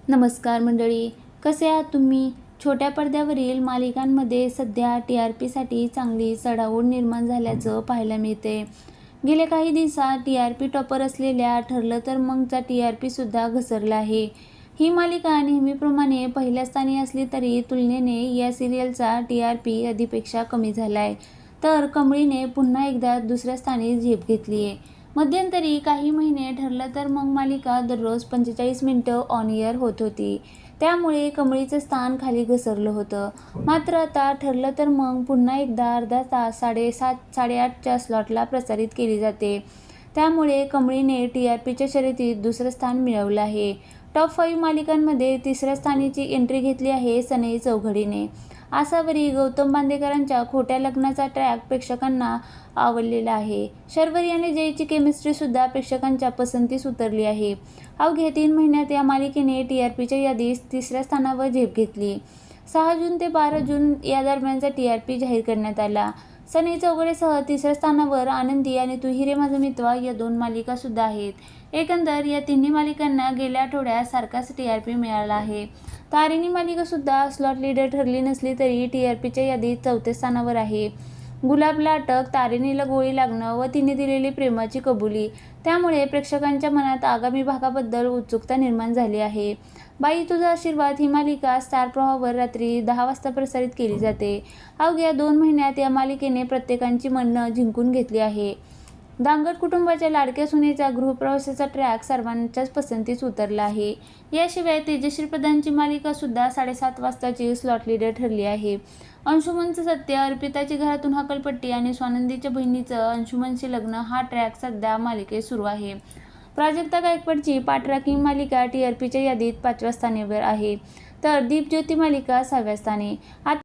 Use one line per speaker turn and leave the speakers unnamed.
नमस्कार मंडळी, कसे आहात तुम्ही? छोट्या पडद्यावरील मालिकांमध्ये सध्या TRPसाठी चांगली चढाओढ निर्माण झाल्याचं पाहायला मिळते. गेल्या काही दिवसात TRP टॉपर असलेल्या ठरलं तर मगचा TRPसुद्धा घसरला आहे. ही मालिका नेहमीप्रमाणे पहिल्या स्थानी असली तरी तुलनेने या सिरियलचा TRP आधीपेक्षा कमी झाला आहे. तर कमळीने पुन्हा एकदा दुसऱ्या स्थानी झेप घेतली आहे. मध्यंतरी काही महिने ठरलं तर मग मालिका दररोज 45 मिनिटं ऑन एअर होत होती. त्यामुळे कमळीचं स्थान खाली घसरलं होतं. मात्र आता ठरलं तर मग पुन्हा एकदा अर्धा तास 7:30-8:30च्या स्लॉटला प्रसारित केली जाते. त्यामुळे कमळीने TRPच्या शर्यतीत दुसरं स्थान मिळवलं आहे. टॉप 5 मालिकांमध्ये तिसऱ्या स्थानाची एंट्री घेतली आहे सनई चौघडीने. आसावरी गौतम बांदेकरांच्या खोट्या लग्नाचा ट्रॅक प्रेक्षकांना आवडलेला आहे. शर्वरी आणि जयची केमिस्ट्रीसुद्धा प्रेक्षकांच्या पसंतीस उतरली आहे. अवघ्या 3 महिन्यात या मालिकेने TRPच्या यादीत तिसऱ्या स्थानावर झेप घेतली. 6 जून ते 12 जून या दरम्यानचा TRP जाहीर करण्यात आला. सनई चौघडेसह तिसऱ्या स्थानावर आनंदी आणि तू ही रे माझा मितवा या 2 मालिकासुद्धा आहेत. एकंदर या तिन्ही मालिकांना गेल्या आठवड्यात सारखाच TRP मिळाला आहे. तारिणी मालिकासुद्धा स्लॉट लीडर ठरली नसली तरी TRPच्या यादीत 4थ्या स्थानावर आहे. गुलाबला अटक, तारिणीला गोळी लागणं व तिने दिलेली प्रेमाची कबुली, त्यामुळे प्रेक्षकांच्या मनात आगामी भागाबद्दल उत्सुकता निर्माण झाली आहे. बाई तुझा आशीर्वाद ही मालिका स्टार प्रवाहावर रात्री 10 वाजता प्रसारित केली जाते. अवघ्या 2 महिन्यात या मालिकेने प्रत्येकाची मनं जिंकून घेतली आहे. दांगट कुटुंबाच्या लाडक्या सुनेचा गृहप्रवेशाचा ट्रॅक सर्वांच्याच पसंतीस उतरला आहे. याशिवाय तेजश्री प्रधानची मालिकासुद्धा 7:30 वाजताची स्लॉट लीडर ठरली आहे. अंशुमनचं सत्य, अर्पिताची घरातून हकालपट्टी आणि स्वानंदीच्या बहिणीचं अंशुमनशी लग्न हा ट्रॅक सध्या मालिकेत सुरू आहे. प्राजक्ता गायकवाडची पाठराखीण मालिका TRPच्या यादीत 5व्या स्थानावर आहे. तर दीपज्योती मालिका 6व्या स्थानी.